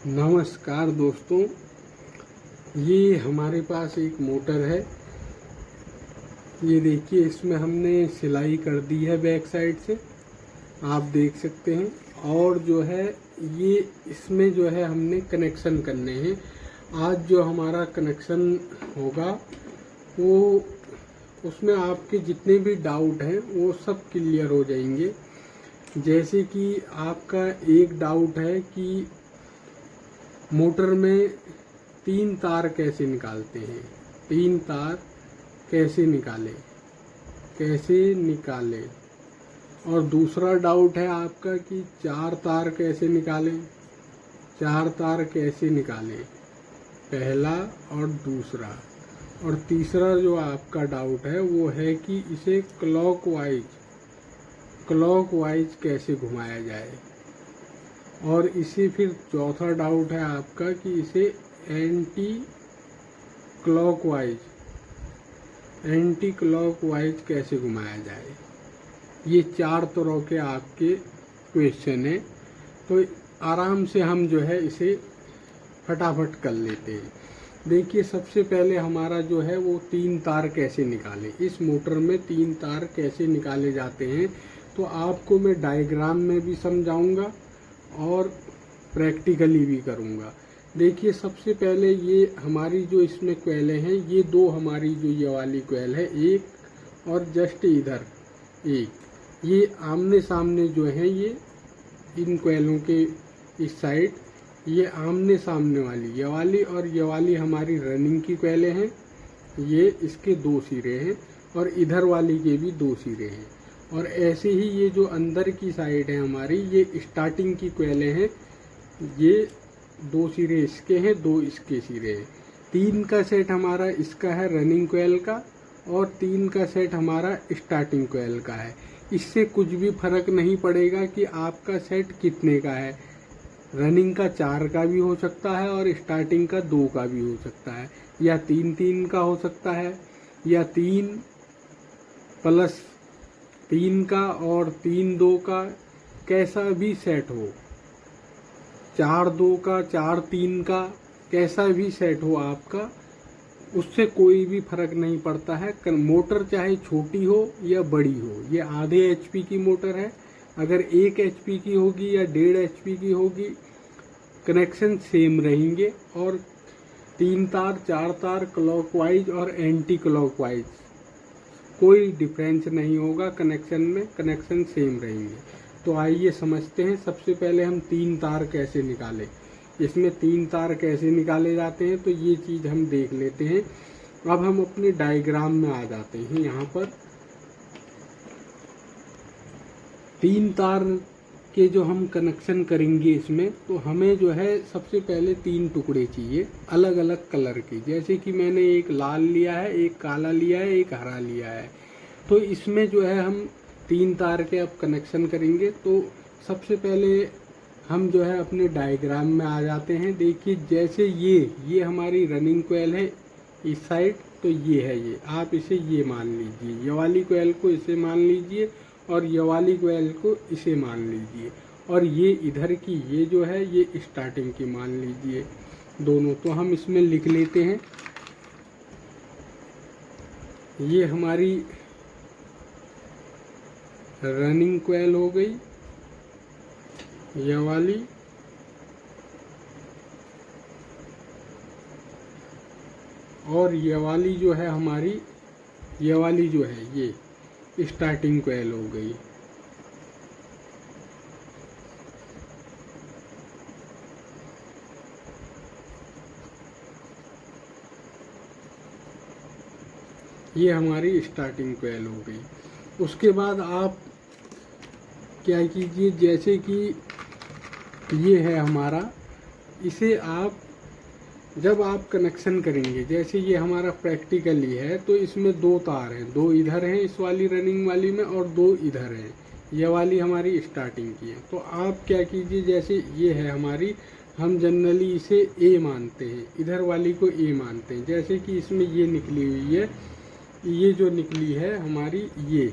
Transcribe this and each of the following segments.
नमस्कार दोस्तों, ये हमारे पास एक मोटर है। ये देखिए, इसमें हमने सिलाई कर दी है बैक साइड से, आप देख सकते हैं। और जो है ये इसमें जो है हमने कनेक्शन करने हैं। आज जो हमारा कनेक्शन होगा वो उसमें आपके जितने भी डाउट हैं वो सब क्लियर हो जाएंगे। जैसे कि आपका एक डाउट है कि मोटर में 3 तार कैसे निकालते हैं, 3 तार कैसे निकालें। और दूसरा डाउट है आपका कि 4 तार कैसे निकालें, 4 तार कैसे निकालें, पहला और दूसरा। और तीसरा जो आपका डाउट है वो है कि इसे क्लॉकवाइज कैसे घुमाया जाए। और इसे फिर चौथा डाउट है आपका कि इसे एंटी क्लॉकवाइज कैसे घुमाया जाए। ये 4 तरह के आपके क्वेश्चन हैं। तो आराम से हम जो है इसे फटाफट कर लेते हैं। देखिए, सबसे पहले हमारा जो है वो 3 तार कैसे निकालें। इस मोटर में 3 तार कैसे निकाले जाते हैं तो आपको मैं डायग्राम में भी समझाऊंगा और प्रैक्टिकली भी करूंगा। देखिए, सबसे पहले ये हमारी जो इसमें क्वेलें हैं, ये 2 हमारी जो ये वाली क्वेल है, एक और जस्ट इधर एक, ये आमने सामने जो है ये इन क्वेलों के इस साइड ये आमने सामने वाली ये वाली और ये वाली हमारी रनिंग की क्वेलें हैं। ये इसके 2 सिरे हैं और इधर वाली के भी 2 सिरे हैं। और ऐसे ही ये जो अंदर की साइड है हमारी, ये स्टार्टिंग की क्वेलें हैं। ये 2 सिरे इसके हैं, 2 इसके सिरे हैं। 3 का सेट हमारा इसका है रनिंग क्वेल का और 3 का सेट हमारा स्टार्टिंग क्वेल का है। इससे कुछ भी फर्क नहीं पड़ेगा कि आपका सेट कितने का है। रनिंग का 4 का भी हो सकता है और स्टार्टिंग का 2 का भी हो सकता है, या 3 का हो सकता है, या 3 प्लस 3 का और 3 2 का, कैसा भी सेट हो, 4 2 का 4 3 का, कैसा भी सेट हो आपका, उससे कोई भी फर्क नहीं पड़ता है। मोटर चाहे छोटी हो या बड़ी हो, ये आधे HP की मोटर है। अगर 1 HP की होगी या 1.5 HP की होगी, कनेक्शन सेम रहेंगे। और 3 तार 4 तार क्लॉकवाइज और एंटी क्लॉकवाइज कोई डिफरेंस नहीं होगा कनेक्शन में, कनेक्शन सेम रहेंगे। तो आइए समझते हैं। सबसे पहले हम 3 तार कैसे निकालें, इसमें 3 तार कैसे निकाले जाते हैं तो ये चीज़ हम देख लेते हैं। अब हम अपने डायग्राम में आ जाते हैं। यहाँ पर 3 तार के जो हम कनेक्शन करेंगे इसमें, तो हमें जो है सबसे पहले 3 टुकड़े चाहिए अलग अलग कलर के। जैसे कि मैंने एक लाल लिया है, एक काला लिया है, एक हरा लिया है। तो इसमें जो है हम 3 तार के अब कनेक्शन करेंगे। तो सबसे पहले हम जो है अपने डायग्राम में आ जाते हैं। देखिए, जैसे ये हमारी रनिंग कोयल है इस साइड, तो ये है, ये आप इसे ये मान लीजिए, ये वाली कोयल को इसे मान लीजिए और ये वाली कोयल को इसे मान लीजिए। और ये इधर की ये जो है ये स्टार्टिंग की मान लीजिए दोनों। तो हम इसमें लिख लेते हैं, ये हमारी रनिंग कोयल हो गई, ये वाली, और ये वाली जो है हमारी, ये वाली जो है ये स्टार्टिंग कोयल हो गई। ये हमारी स्टार्टिंग कोयल हो गई। उसके बाद आप क्या कीजिए, जैसे कि ये है हमारा, इसे आप जब आप कनेक्शन करेंगे, जैसे ये हमारा प्रैक्टिकली है, तो इसमें 2 तार हैं, 2 इधर हैं इस वाली रनिंग वाली में और 2 इधर हैं, ये वाली हमारी स्टार्टिंग की है। तो आप क्या कीजिए, जैसे ये है हमारी, हम जनरली इसे A मानते हैं, इधर वाली को A मानते हैं। जैसे कि इसमें ये निकली हुई है, ये जो निकली है हमारी ये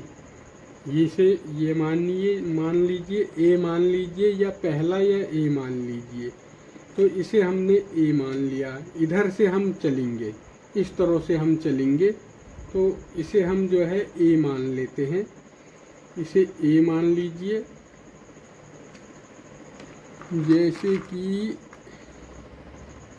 से ये मान लीजिए A मान लीजिए, या पहला या A मान लीजिए। तो इसे हमने ए मान लिया। इधर से हम चलेंगे, इस तरह से हम चलेंगे, तो इसे हम जो है ए मान लेते हैं। इसे ए मान लीजिए। जैसे कि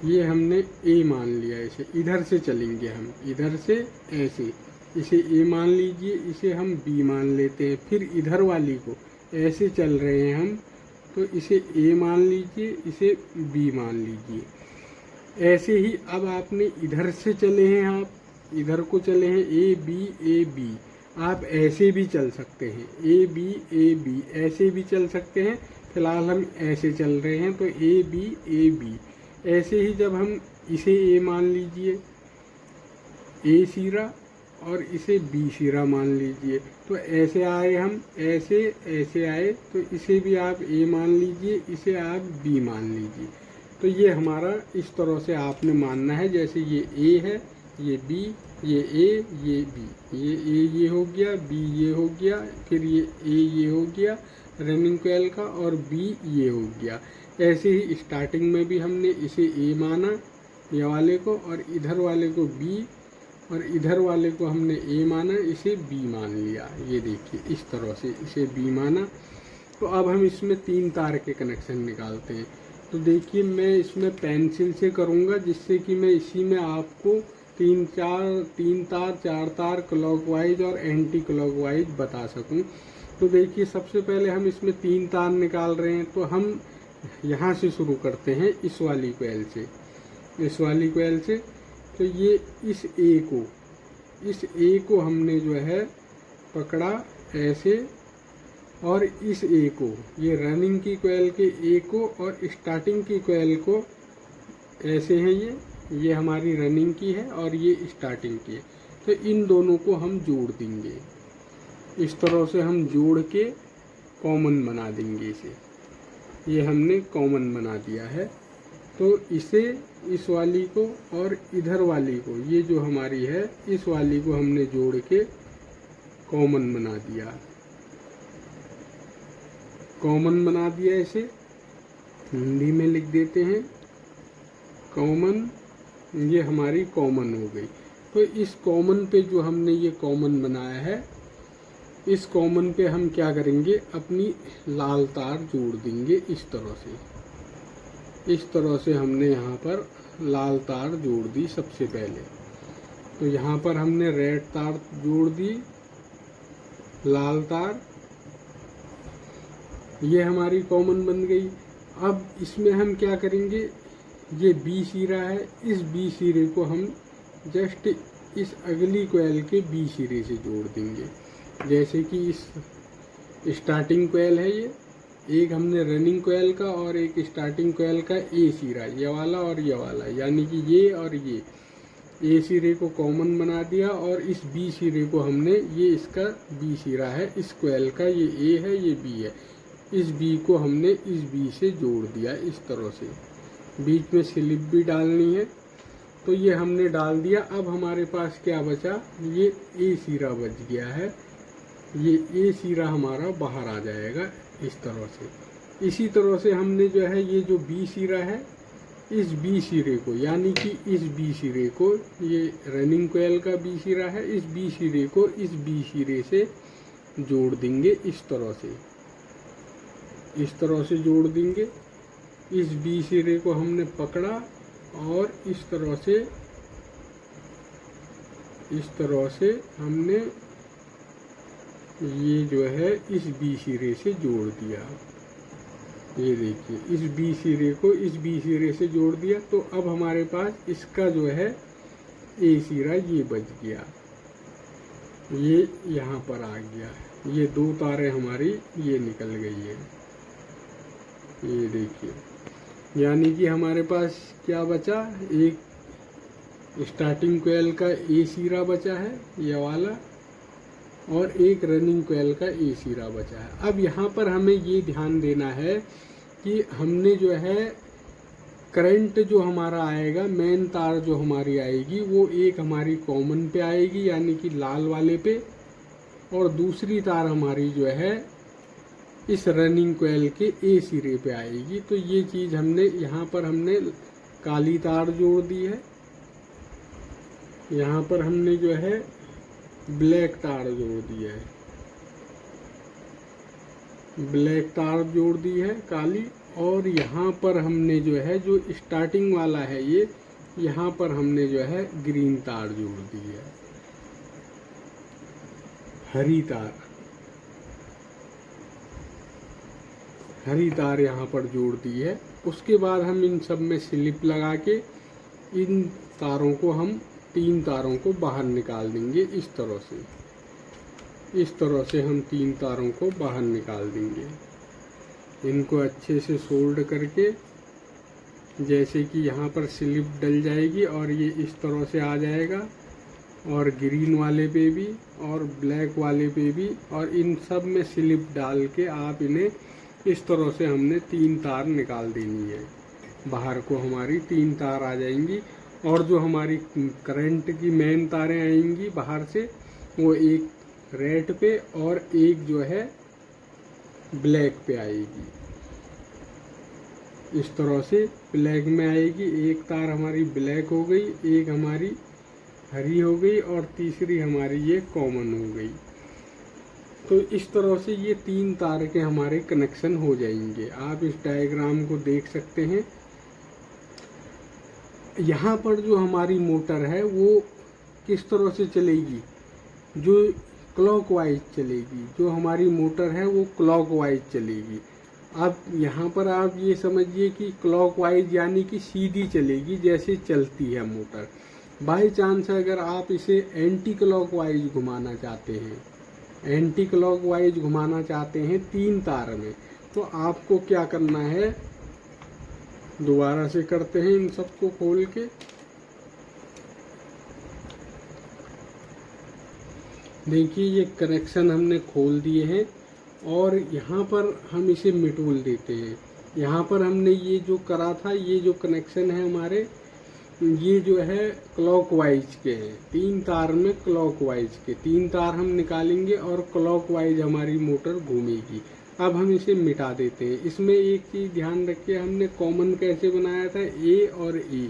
ये हमने ए मान लिया, इसे इधर से चलेंगे हम, इधर से ऐसे, इसे ए मान लीजिए, इसे हम बी मान लेते हैं। फिर इधर वाली को ऐसे चल रहे हैं हम, तो इसे ए मान लीजिए, इसे बी मान लीजिए। ऐसे ही अब आपने इधर से चले हैं, आप इधर को चले हैं, ए बी, आप ऐसे भी चल सकते हैं, ए बी ऐसे भी चल सकते हैं। फिलहाल हम ऐसे चल रहे हैं, तो ए बी। ऐसे ही जब हम इसे ए मान लीजिए, ए सिरा, और इसे बी सिरा मान लीजिए, तो ऐसे आए हम, ऐसे आए, तो इसे भी आप ए मान लीजिए, इसे आप बी मान लीजिए। तो ये हमारा इस तरह से आपने मानना है। जैसे ये ए है, ये बी, ये ए, ये बी, ये ए ये हो गया, बी ये हो गया, फिर ये ए ये हो गया रनिंग कोयल का, और बी ये हो गया। ऐसे ही स्टार्टिंग में भी हमने इसे ए माना, ये वाले को, और इधर वाले को बी, और इधर वाले को हमने ए माना, इसे बी मान लिया। ये देखिए इस तरह से इसे बी माना। तो अब हम इसमें 3 तार के कनेक्शन निकालते हैं। तो देखिए मैं इसमें पेंसिल से करूँगा, जिससे कि मैं इसी में आपको 3 तार 4 तार क्लॉकवाइज और एंटी क्लॉकवाइज बता सकूं। तो देखिए सबसे पहले हम इसमें 3 तार निकाल रहे हैं, तो हम यहाँ से शुरू करते हैं, इस वाली कोयल से। तो ये इस ए को हमने जो है पकड़ा ऐसे, और इस ए को, ये रनिंग की कोयल के ए को और स्टार्टिंग की कोयल को ऐसे है, ये हमारी रनिंग की है और ये स्टार्टिंग की है। तो इन दोनों को हम जोड़ देंगे, इस तरह से हम जोड़ के कॉमन बना देंगे इसे। ये हमने कॉमन बना दिया है। तो इसे, इस वाली को और इधर वाली को, ये जो हमारी है इस वाली को हमने जोड़ के कॉमन बना दिया। इसे हिंदी में लिख देते हैं कॉमन। ये हमारी कॉमन हो गई। तो इस कॉमन पे जो हमने ये कॉमन बनाया है, इस कॉमन पे हम क्या करेंगे, अपनी लाल तार जोड़ देंगे इस तरह से हमने यहाँ पर लाल तार जोड़ दी सबसे पहले। तो यहाँ पर हमने रेड तार जोड़ दी, लाल तार, ये हमारी कॉमन बन गई। अब इसमें हम क्या करेंगे, ये बी सिरा है, इस बी सिरे को हम जस्ट इस अगली कोयल के बी सिरे से जोड़ देंगे। जैसे कि इस स्टार्टिंग कोयल है, ये एक हमने रनिंग कोयल का और एक स्टार्टिंग कोयल का ए सिरा, ये वाला और ये वाला, यानी कि ये और ये ए सिरे को कॉमन बना दिया, और इस बी सिरे को हमने, ये इसका बी सिरा है इस कोयल का, ये ए है ये बी है, इस बी को हमने इस बी से जोड़ दिया इस तरह से। बीच में स्लिप भी डालनी है, तो ये हमने डाल दिया। अब हमारे पास क्या बचा, ये ए सिरा बच गया है, ये ए सिरा हमारा बाहर आ जाएगा इस तरह से। इसी तरह से हमने जो है ये जो बी सिरा है, इस बी सिरे को, यानी कि इस बी सिरे को, ये रनिंग कोयल का बी सिरा है, इस बी सिरे को इस बी सिरे से जोड़ देंगे इस तरह से जोड़ देंगे। इस बी सिरे को हमने पकड़ा और इस तरह से हमने ये जो है इस बी सिरे से जोड़ दिया। ये देखिए इस बी सिरे को इस बी सिरे से जोड़ दिया। तो अब हमारे पास इसका जो है ए सिरा ये बच गया, ये यहाँ पर आ गया। ये 2 तारें हमारी ये निकल गई है, ये देखिए। यानी कि हमारे पास क्या बचा, एक स्टार्टिंग कोयल का ए सिरा बचा है ये वाला, और एक रनिंग कोयल का ए सिरा बचा है। अब यहाँ पर हमें ये ध्यान देना है कि हमने जो है करंट जो हमारा आएगा, मेन तार जो हमारी आएगी, वो एक हमारी कॉमन पे आएगी यानी कि लाल वाले पे, और दूसरी तार हमारी जो है इस रनिंग कोयल के ए सिरे पे आएगी। तो ये चीज़ हमने यहाँ पर हमने काली तार जोड़ दी है, यहाँ पर हमने जो है ब्लैक तार जोड़ दी है, ब्लैक तार जोड़ दी है काली। और यहाँ पर हमने जो है जो स्टार्टिंग वाला है ये, यहाँ पर हमने जो है ग्रीन तार जोड़ दी है, हरी तार, हरी तार यहाँ पर जोड़ दी है। उसके बाद हम इन सब में स्लिप लगा के इन तारों को हम 3 तारों को बाहर निकाल देंगे। इस तरह से हम 3 तारों को बाहर निकाल देंगे। इनको अच्छे से सोल्ड करके, जैसे कि यहाँ पर स्लिप डल जाएगी और ये इस तरह से आ जाएगा, और ग्रीन वाले पे भी और ब्लैक वाले पे भी, और इन सब में स्लिप डाल के आप इन्हें इस तरह से हमने 3 तार निकाल देनी है। बाहर को हमारी 3 तार आ जाएंगी, और जो हमारी करंट की मेन तारें आएंगी बाहर से, वो एक रेड पे और एक जो है ब्लैक पे आएगी। इस तरह से ब्लैक में आएगी, एक तार हमारी ब्लैक हो गई, एक हमारी हरी हो गई, और तीसरी हमारी ये कॉमन हो गई। तो इस तरह से ये 3 तार के हमारे कनेक्शन हो जाएंगे। आप इस डायग्राम को देख सकते हैं। यहाँ पर जो हमारी मोटर है वो किस तरह से चलेगी, जो क्लॉकवाइज चलेगी। जो हमारी मोटर है वो क्लॉकवाइज चलेगी। अब यहाँ पर आप ये समझिए कि क्लॉकवाइज यानी कि सीधी चलेगी जैसे चलती है मोटर। बाई चांस अगर आप इसे एंटी क्लॉकवाइज घुमाना चाहते हैं, एंटी क्लॉकवाइज घुमाना चाहते हैं 3 तार में, तो आपको क्या करना है, दोबारा से करते हैं इन सबको खोल के। देखिए ये कनेक्शन हमने खोल दिए हैं, और यहाँ पर हम इसे मिटोल देते हैं। यहाँ पर हमने ये जो करा था, ये जो कनेक्शन है हमारे, ये जो है क्लॉकवाइज के हैं। 3 तार में क्लॉकवाइज के 3 तार हम निकालेंगे और क्लॉकवाइज हमारी मोटर घूमेगी। अब हम इसे मिटा देते हैं। इसमें एक चीज़ ध्यान रखिए, हमने कॉमन कैसे बनाया था, ए और ए,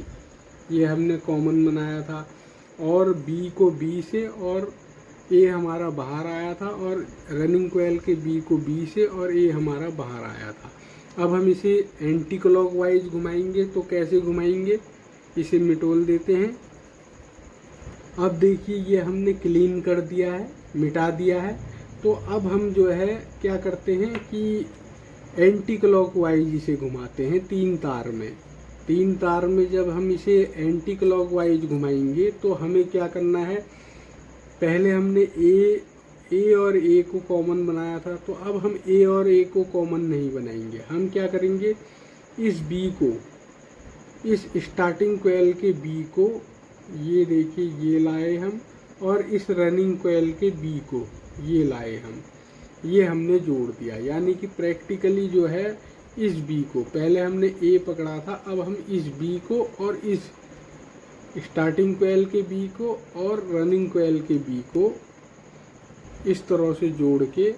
ये हमने कॉमन बनाया था, और बी को बी से, और ए हमारा बाहर आया था, और रनिंग कोयल के बी को बी से, और ए हमारा बाहर आया था। अब हम इसे एंटी क्लॉकवाइज घुमाएंगे। तो कैसे घुमाएंगे, इसे मिटोल देते हैं। अब देखिए ये हमने क्लीन कर दिया है, मिटा दिया है। तो अब हम जो है क्या करते हैं कि एंटी क्लॉकवाइज इसे घुमाते हैं 3 तार में। 3 तार में जब हम इसे एंटी क्लॉकवाइज घुमाएंगे तो हमें क्या करना है, पहले हमने ए और ए को कॉमन बनाया था, तो अब हम ए और ए को कॉमन नहीं बनाएंगे। हम क्या करेंगे, इस बी को, इस स्टार्टिंग कोयल के बी को, ये देखिए ये लाए हम, और इस रनिंग कोयल के बी को ये लाए हम, ये हमने जोड़ दिया। यानी कि प्रैक्टिकली जो है इस बी को, पहले हमने ए पकड़ा था, अब हम इस बी को और इस स्टार्टिंग कोयल के बी को और रनिंग कोयल के बी को इस तरह से जोड़ के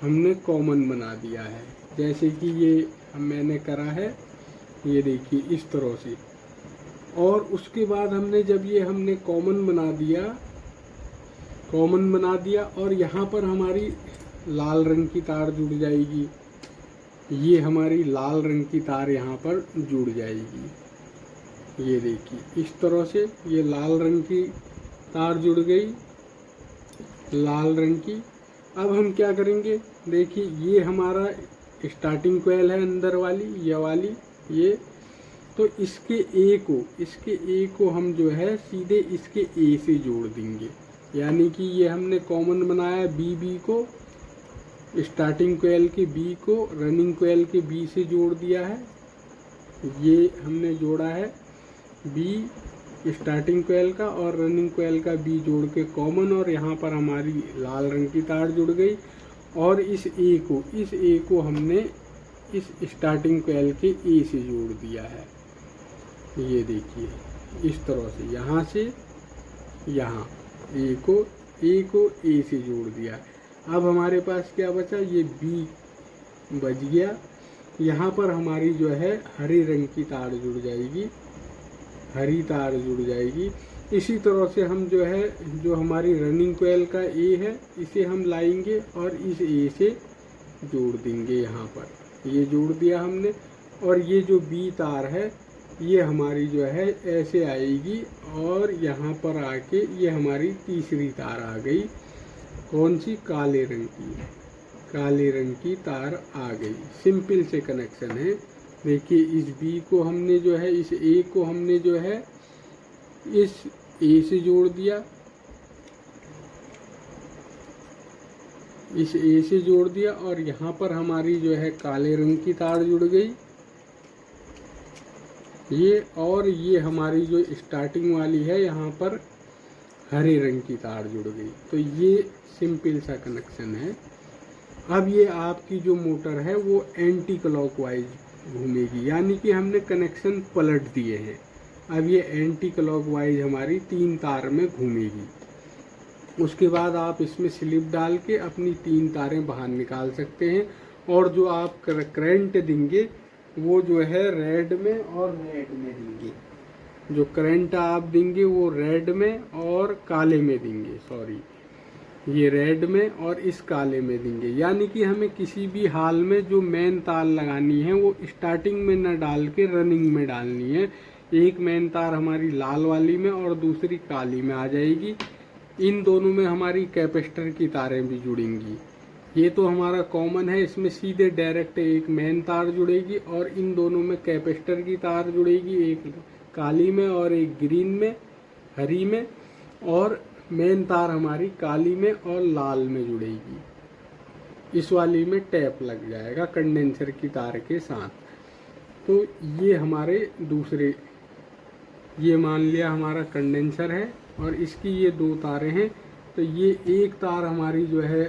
हमने कॉमन बना दिया है। जैसे कि ये मैंने करा है, ये देखिए इस तरह से। और उसके बाद हमने जब ये हमने कॉमन बना दिया और यहाँ पर हमारी लाल रंग की तार जुड़ जाएगी। ये हमारी लाल रंग की तार यहाँ पर जुड़ जाएगी। ये देखिए इस तरह से ये लाल रंग की तार जुड़ गई, लाल रंग की। अब हम क्या करेंगे, देखिए ये हमारा स्टार्टिंग कोयल है अंदर वाली, ये वाली, ये तो इसके ए को हम जो है सीधे इसके ए से जोड़ देंगे। यानी कि ये हमने कॉमन बनाया बी को, स्टार्टिंग कोयल के बी को रनिंग कोयल के बी से जोड़ दिया है। ये हमने जोड़ा है बी स्टार्टिंग कोयल का और रनिंग कोयल का बी जोड़ के कॉमन, और यहाँ पर हमारी लाल रंग की तार जुड़ गई। और इस ए को हमने इस स्टार्टिंग कोयल के ए से जोड़ दिया है। ये देखिए इस तरह से, यहाँ से यहाँ ए को ए से जोड़ दिया। अब हमारे पास क्या बचा, ये बी बच गया। यहाँ पर हमारी जो है हरे रंग की तार जुड़ जाएगी, हरी तार जुड़ जाएगी। इसी तरह से हम जो है, जो हमारी रनिंग कोयल का ए है, इसे हम लाएंगे और इस ए से जोड़ देंगे। यहाँ पर ये जोड़ दिया हमने, और ये जो बी तार है ये हमारी जो है ऐसे आएगी, और यहाँ पर आके ये हमारी तीसरी तार आ गई। कौन सी, काले रंग की, काले रंग की तार आ गई। सिंपल से कनेक्शन है। देखिए इस बी को हमने जो है, इस ए को हमने जो है इस ए से जोड़ दिया, इस ए से जोड़ दिया, और यहाँ पर हमारी जो है काले रंग की तार जुड़ गई ये, और ये हमारी जो स्टार्टिंग वाली है यहाँ पर हरे रंग की तार जुड़ गई। तो ये सिंपल सा कनेक्शन है। अब ये आपकी जो मोटर है वो एंटी क्लॉकवाइज घूमेगी, यानी कि हमने कनेक्शन पलट दिए हैं। अब ये एंटी क्लॉकवाइज हमारी 3 तार में घूमेगी। उसके बाद आप इसमें स्लिप डाल के अपनी 3 तारें बाहर निकाल सकते हैं, और जो आप करंट देंगे वो जो है रेड में और रेड में देंगे। जो करंट आप देंगे वो रेड में और काले में देंगे, सॉरी ये रेड में और इस काले में देंगे। यानी कि हमें किसी भी हाल में जो मेन तार लगानी है वो स्टार्टिंग में न डाल के रनिंग में डालनी है। एक मेन तार हमारी लाल वाली में और दूसरी काली में आ जाएगी। इन दोनों में हमारी कैपेसिटर की तारें भी जुड़ेंगी। ये तो हमारा कॉमन है, इसमें सीधे डायरेक्ट एक मेन तार जुड़ेगी और इन दोनों में कैपेसिटर की तार जुड़ेगी, एक काली में और एक ग्रीन में, हरी में, और मेन तार हमारी काली में और लाल में जुड़ेगी। इस वाली में टैप लग जाएगा कंडेंसर की तार के साथ। तो ये हमारे दूसरे, ये मान लिया हमारा कंडेंसर है और इसकी ये 2 तारें हैं। तो ये एक तार हमारी जो है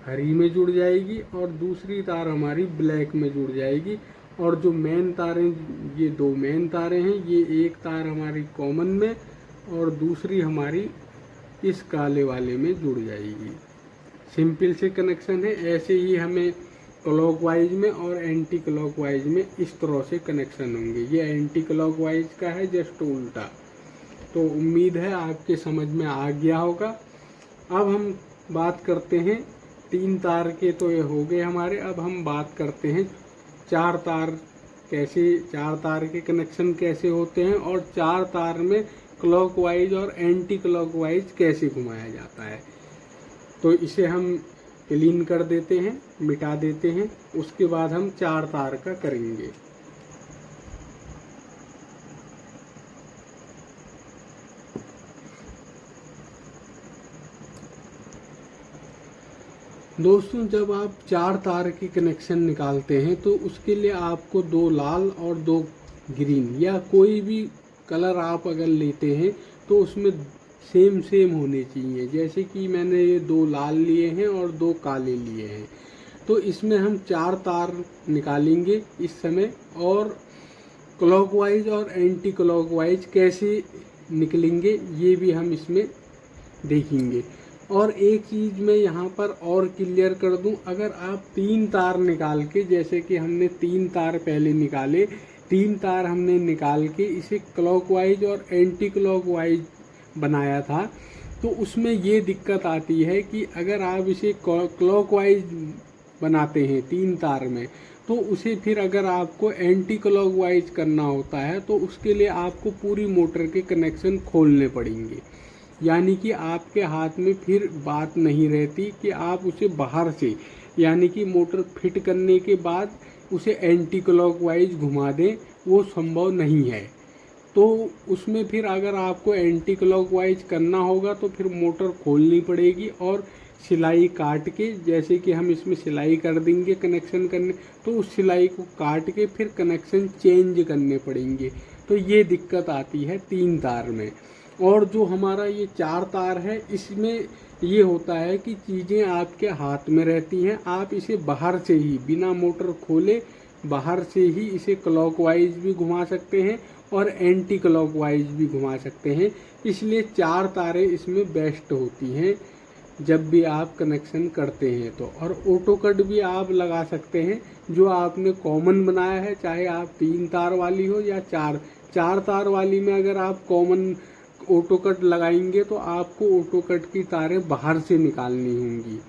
हरी में जुड़ जाएगी और दूसरी तार हमारी ब्लैक में जुड़ जाएगी। और जो मेन तारें, ये 2 मेन तारें हैं, ये एक तार हमारी कॉमन में और दूसरी हमारी इस काले वाले में जुड़ जाएगी। सिंपल से कनेक्शन है। ऐसे ही हमें क्लॉकवाइज में और एंटी क्लॉकवाइज में इस तरह से कनेक्शन होंगे। ये एंटी क्लॉकवाइज का है, जस्ट उल्टा। तो उम्मीद है आपके समझ में आ गया होगा। अब हम बात करते हैं 3 तार के, तो ये हो गए हमारे। अब हम बात करते हैं 4 तार कैसे, 4 तार के कनेक्शन कैसे होते हैं और 4 तार में क्लॉकवाइज और एंटी क्लॉकवाइज कैसे घुमाया जाता है। तो इसे हम क्लीन कर देते हैं, मिटा देते हैं, उसके बाद हम 4 तार का करेंगे। दोस्तों, जब आप 4 तार की कनेक्शन निकालते हैं तो उसके लिए आपको 2 लाल और 2 ग्रीन या कोई भी कलर आप अगर लेते हैं तो उसमें सेम होने चाहिए। जैसे कि मैंने ये 2 लाल लिए हैं और 2 काले लिए हैं। तो इसमें हम 4 तार निकालेंगे इस समय, और क्लॉकवाइज और एंटी क्लॉकवाइज कैसे निकलेंगे ये भी हम इसमें देखेंगे। और एक चीज़ मैं यहाँ पर और क्लियर कर दूँ, अगर आप 3 तार निकाल के, जैसे कि हमने 3 तार पहले निकाले, 3 तार हमने निकाल के इसे क्लॉकवाइज और एंटी क्लॉकवाइज बनाया था, तो उसमें ये दिक्कत आती है कि अगर आप इसे क्लॉकवाइज बनाते हैं 3 तार में, तो उसे फिर अगर आपको एंटी क्लॉकवाइज करना होता है तो उसके लिए आपको पूरी मोटर के कनेक्शन खोलने पड़ेंगे। यानी कि आपके हाथ में फिर बात नहीं रहती कि आप उसे बाहर से, यानी कि मोटर फिट करने के बाद उसे एंटी क्लॉकवाइज घुमा दें, वो संभव नहीं है। तो उसमें फिर अगर आपको एंटी क्लॉकवाइज करना होगा तो फिर मोटर खोलनी पड़ेगी और सिलाई काट के, जैसे कि हम इसमें सिलाई कर देंगे कनेक्शन करने, तो उस सिलाई को काट के फिर कनेक्शन चेंज करने पड़ेंगे। तो ये दिक्कत आती है 3 तार में। और जो हमारा ये 4 तार है, इसमें ये होता है कि चीज़ें आपके हाथ में रहती हैं। आप इसे बाहर से ही, बिना मोटर खोले बाहर से ही इसे क्लॉकवाइज भी घुमा सकते हैं और एंटी क्लॉकवाइज भी घुमा सकते हैं। इसलिए 4 तारें इसमें बेस्ट होती हैं। जब भी आप कनेक्शन करते हैं तो। और ऑटो कट भी आप लगा सकते हैं जो आपने कॉमन बनाया है, चाहे आप 3 तार वाली हो या 4 तार वाली में अगर आप कॉमन ऑटो कट लगाएंगे तो आपको ऑटो कट की तारें बाहर से निकालनी होंगी।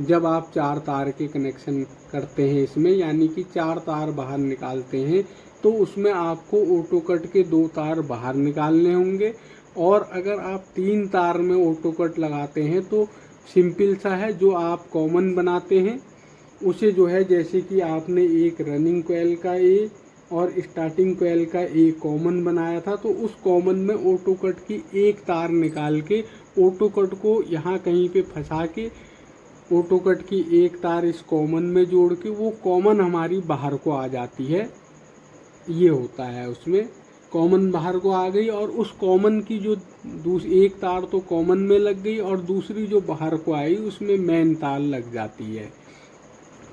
जब आप 4 तार के कनेक्शन करते हैं इसमें, यानी कि 4 तार बाहर निकालते हैं, तो उसमें आपको ऑटो कट के 2 तार बाहर निकालने होंगे। और अगर आप 3 तार में ऑटो कट लगाते हैं तो सिंपल सा है, जो आप कॉमन बनाते हैं उसे जो है, जैसे कि आपने एक रनिंग कोयल का ए और स्टार्टिंग कोयल का ए कॉमन बनाया था, तो उस कॉमन में ऑटो कट की एक तार निकाल के ऑटो कट को यहाँ कहीं पे फंसा के ऑटो कट की एक तार इस कॉमन में जोड़ के वो कॉमन हमारी बाहर को आ जाती है। ये होता है, उसमें कॉमन बाहर को आ गई और उस कॉमन की जो एक तार तो कॉमन में लग गई और दूसरी जो बाहर को आई उसमें मेन तार लग जाती है।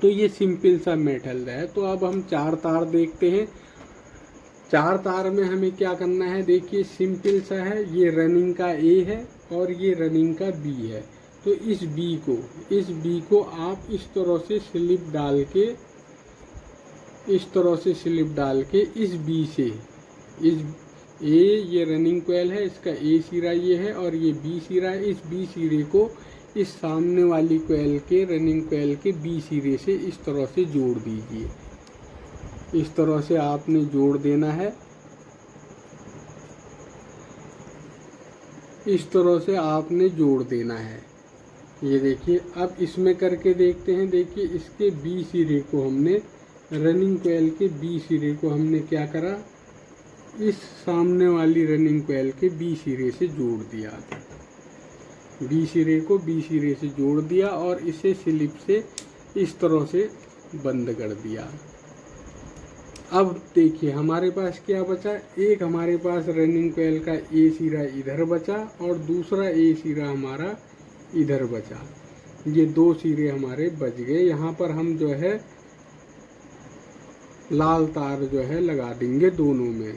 तो ये सिंपल सा मेथड है। तो अब हम 4 तार देखते हैं। 4 तार में हमें क्या करना है, देखिए सिंपल सा है। ये रनिंग का ए है और ये रनिंग का बी है। तो इस बी को आप इस तरह से स्लिप डाल के इस बी से, इस ए ये रनिंग कोयल है, इसका ए सिरा ये है और ये बी सिरा है। इस बी सिरे को इस सामने वाली कोयल के, रनिंग कोयल के बी सिरे से इस तरह से जोड़ दीजिए। इस तरह से आपने जोड़ देना है। इस तरह से आपने जोड़ देना है। ये देखिए, अब इसमें करके देखते हैं। देखिए, इसके बी सिरे को हमने, रनिंग कोयल के बी सिरे को हमने क्या करा, इस सामने वाली रनिंग कोयल के बी सिरे से जोड़ दिया। बी सिरे को बी सिरे से जोड़ दिया और इसे स्लिप से इस तरह से बंद कर दिया। अब देखिए हमारे पास क्या बचा, एक हमारे पास रनिंग कोयल का ए सिरा इधर बचा और दूसरा ए सिरा हमारा इधर बचा। ये 2 सिरे हमारे बच गए। यहाँ पर हम जो है लाल तार जो है लगा देंगे, दोनों में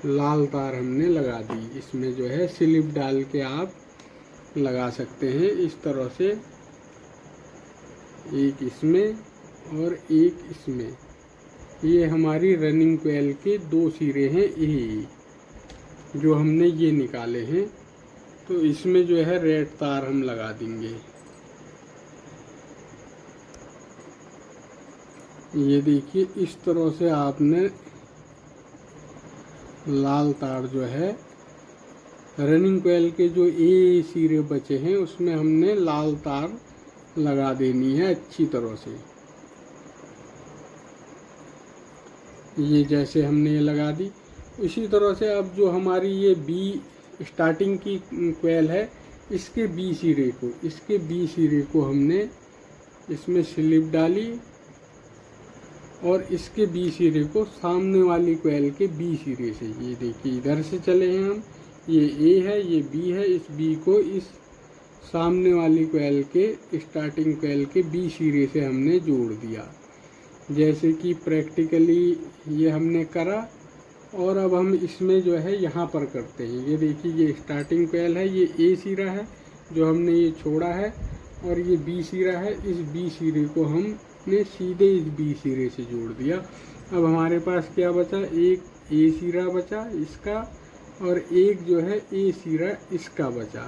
लाल तार हमने लगा दी। इसमें जो है स्लिप डाल के आप लगा सकते हैं इस तरह से, एक इसमें और एक इसमें। ये हमारी रनिंग कोयल के 2 सिरे हैं ये जो हमने ये निकाले हैं। तो इसमें जो है रेड तार हम लगा देंगे। ये देखिए, इस तरह से आपने लाल तार जो है, रनिंग कोयल के जो ए सिरे बचे हैं उसमें हमने लाल तार लगा देनी है अच्छी तरह से। ये जैसे हमने ये लगा दी, इसी तरह से अब जो हमारी ये बी स्टार्टिंग की कोयल है, इसके बी सिरे को हमने इसमें स्लिप डाली और इसके बी सिरे को सामने वाली कोयल के बी सिरे से, ये देखिए इधर से चले हैं हम, ये ए है ये बी है, इस बी को इस सामने वाली कोयल के, स्टार्टिंग कोयल के बी सिरे से हमने जोड़ दिया। जैसे कि प्रैक्टिकली ये हमने करा। और अब हम इसमें जो है यहाँ पर करते हैं। ये देखिए, ये स्टार्टिंग कोयल है, ये ए सिरा है जो हमने ये छोड़ा है और ये बी सिरा है। इस बी सिरे को हमने सीधे इस बी सिरे से जोड़ दिया। अब हमारे पास क्या बचा, एक ए सिरा बचा इसका और एक जो है ए सिरा इसका बचा।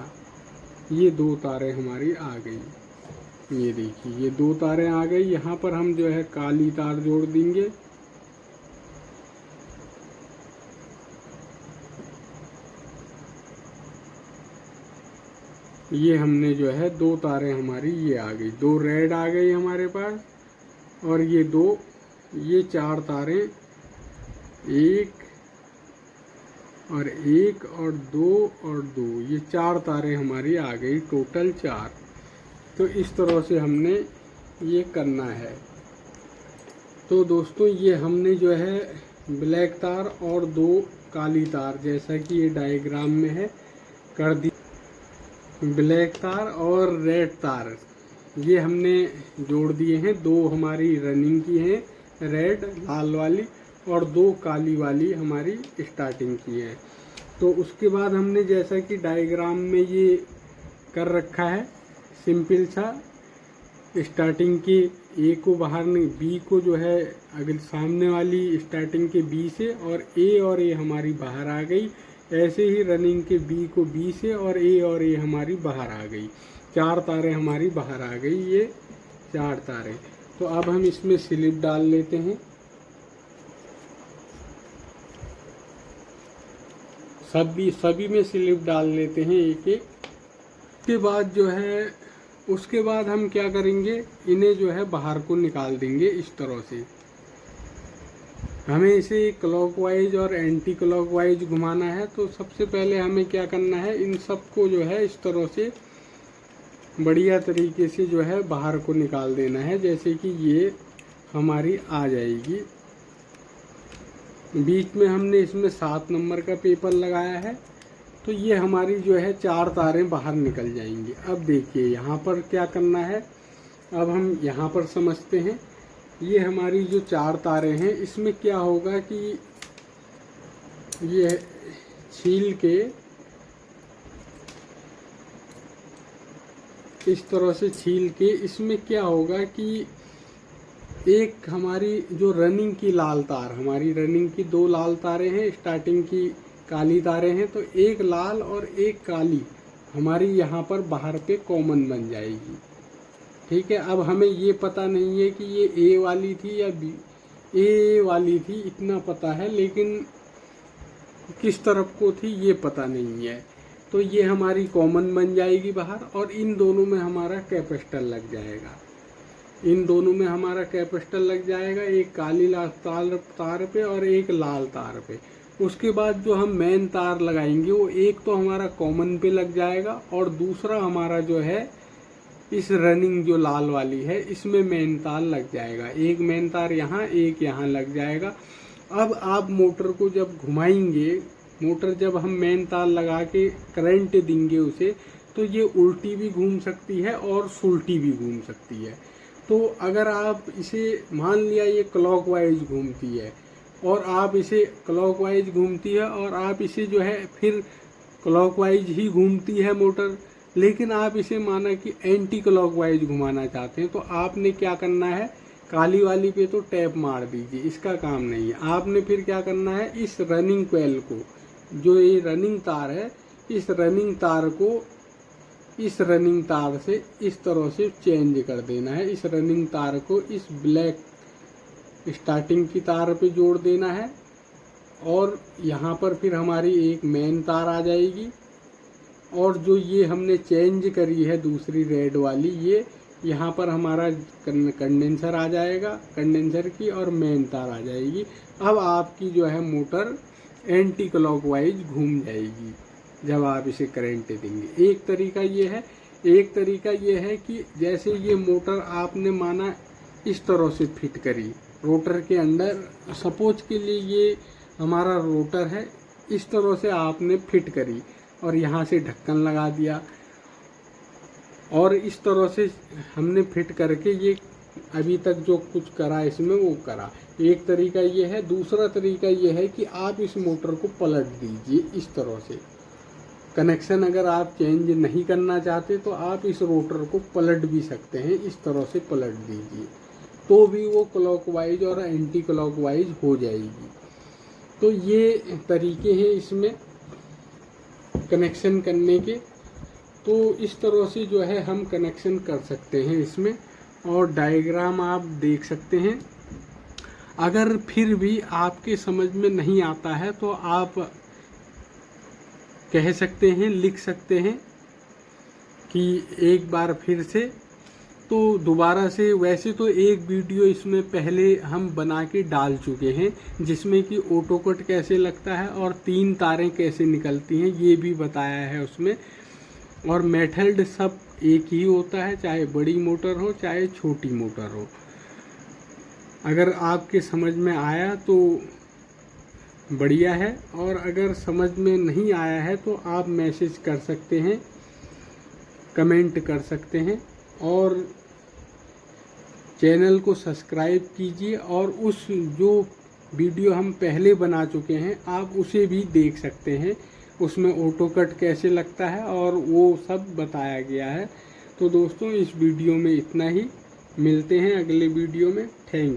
ये 2 तारें हमारी आ गई। ये देखिए, ये 2 तारें आ गई। यहाँ पर हम जो है काली तार जोड़ देंगे। ये हमने जो है 2 तारें हमारी ये आ गई, 2 रेड आ गई हमारे पास और ये 2, ये 4 तारें, 1 और 1 और 2 और 2, ये 4 तारें हमारी आ गई, टोटल 4। तो इस तरह से हमने ये करना है। तो दोस्तों, ये हमने जो है ब्लैक तार और 2 काली तार, जैसा कि ये डायग्राम में है, कर दी। ब्लैक तार और रेड तार ये हमने जोड़ दिए हैं। 2 हमारी रनिंग की हैं, रेड लाल वाली, और 2 काली वाली हमारी स्टार्टिंग की है। तो उसके बाद हमने जैसा कि डायग्राम में ये कर रखा है सिंपल सा। स्टार्टिंग के ए को बाहर नहीं, बी को जो है अगर सामने वाली स्टार्टिंग के बी से और ए हमारी बाहर आ गई। ऐसे ही रनिंग के बी को बी से और ए हमारी बाहर आ गई। 4 तारें हमारी बाहर आ गई, ये 4 तारें। तो अब हम इसमें स्लिप डाल लेते हैं। सभी में स्लिप डाल लेते हैं एक एक। उसके बाद जो है, उसके बाद हम क्या करेंगे, इन्हें जो है बाहर को निकाल देंगे इस तरह से। हमें इसे क्लॉकवाइज और एंटी क्लॉकवाइज घुमाना है। तो सबसे पहले हमें क्या करना है, इन सब को जो है इस तरह से बढ़िया तरीके से जो है बाहर को निकाल देना है। जैसे कि ये हमारी आ जाएगी। बीच में हमने इसमें 7 नंबर का पेपर लगाया है, तो ये हमारी जो है 4 तारें बाहर निकल जाएंगी। अब देखिए यहाँ पर क्या करना है, अब हम यहाँ पर समझते हैं। ये हमारी जो 4 तारें हैं, इसमें क्या होगा कि ये छील के इस तरह से छील के, इसमें क्या होगा कि एक हमारी जो रनिंग की लाल तार, हमारी रनिंग की 2 लाल तारें हैं, स्टार्टिंग की काली तारें हैं, तो एक लाल और एक काली हमारी यहाँ पर बाहर पे कॉमन बन जाएगी। ठीक है। अब हमें ये पता नहीं है कि ये ए वाली थी या बी, ए वाली थी इतना पता है, लेकिन किस तरफ को थी ये पता नहीं है। तो ये हमारी कॉमन बन जाएगी बाहर, और इन दोनों में हमारा कैपेसिटर लग जाएगा। इन दोनों में हमारा कैपेसिटर लग जाएगा, एक काली तार पे और एक लाल तार पे। उसके बाद जो हम मेन तार लगाएंगे वो एक तो हमारा कॉमन पे लग जाएगा, और दूसरा हमारा जो है इस रनिंग जो लाल वाली है इसमें मेन तार लग जाएगा। एक मेन तार यहाँ, एक यहाँ लग जाएगा। अब आप मोटर को जब घुमाएंगे, मोटर जब हम मेन तार लगा के करंट देंगे उसे, तो ये उल्टी भी घूम सकती है और सुल्टी भी घूम सकती है। तो अगर आप इसे, मान लिया ये क्लॉकवाइज घूमती है और आप इसे क्लॉकवाइज घूमती है और आप इसे जो है फिर क्लॉकवाइज ही घूमती है मोटर, लेकिन आप इसे माना कि एंटी क्लॉकवाइज घुमाना चाहते हैं, तो आपने क्या करना है, काली वाली पे तो टैप मार दीजिए, इसका काम नहीं है। आपने फिर क्या करना है, इस रनिंग कोयल को, जो ये रनिंग तार है, इस रनिंग तार को इस रनिंग तार से इस तरह से चेंज कर देना है। इस रनिंग तार को इस ब्लैक स्टार्टिंग की तार पे जोड़ देना है, और यहाँ पर फिर हमारी एक मेन तार आ जाएगी, और जो ये हमने चेंज करी है दूसरी रेड वाली, ये यहाँ पर हमारा कंडेंसर आ जाएगा, कंडेंसर की और मेन तार आ जाएगी। अब आपकी जो है मोटर एंटी क्लॉकवाइज घूम जाएगी जब आप इसे करंट देंगे। एक तरीका ये है। एक तरीका ये है कि जैसे ये मोटर आपने माना इस तरह से फिट करी रोटर के अंदर, सपोज के लिए ये हमारा रोटर है, इस तरह से आपने फिट करी और यहाँ से ढक्कन लगा दिया, और इस तरह से हमने फिट करके ये अभी तक जो कुछ करा इसमें वो करा। एक तरीका ये है। दूसरा तरीका ये है कि आप इस मोटर को पलट दीजिए इस तरह से। कनेक्शन अगर आप चेंज नहीं करना चाहते तो आप इस रोटर को पलट भी सकते हैं, इस तरह से पलट दीजिए, तो भी वो क्लॉकवाइज और एंटी क्लॉकवाइज हो जाएगी। तो ये तरीके हैं इसमें कनेक्शन करने के। तो इस तरह से जो है हम कनेक्शन कर सकते हैं इसमें, और डायग्राम आप देख सकते हैं। अगर फिर भी आपके समझ में नहीं आता है तो आप कह सकते हैं, लिख सकते हैं कि एक बार फिर से, तो दोबारा से। वैसे तो एक वीडियो इसमें पहले हम बना के डाल चुके हैं, जिसमें कि ऑटो कट कैसे लगता है और 3 तारें कैसे निकलती हैं ये भी बताया है उसमें। और मेथड सब एक ही होता है, चाहे बड़ी मोटर हो चाहे छोटी मोटर हो। अगर आपके समझ में आया तो बढ़िया है, और अगर समझ में नहीं आया है तो आप मैसेज कर सकते हैं, कमेंट कर सकते हैं, और चैनल को सब्सक्राइब कीजिए। और उस जो वीडियो हम पहले बना चुके हैं आप उसे भी देख सकते हैं, उसमें ऑटो कट कैसे लगता है और वो सब बताया गया है। तो दोस्तों इस वीडियो में इतना ही, मिलते हैं अगले वीडियो में। थैंक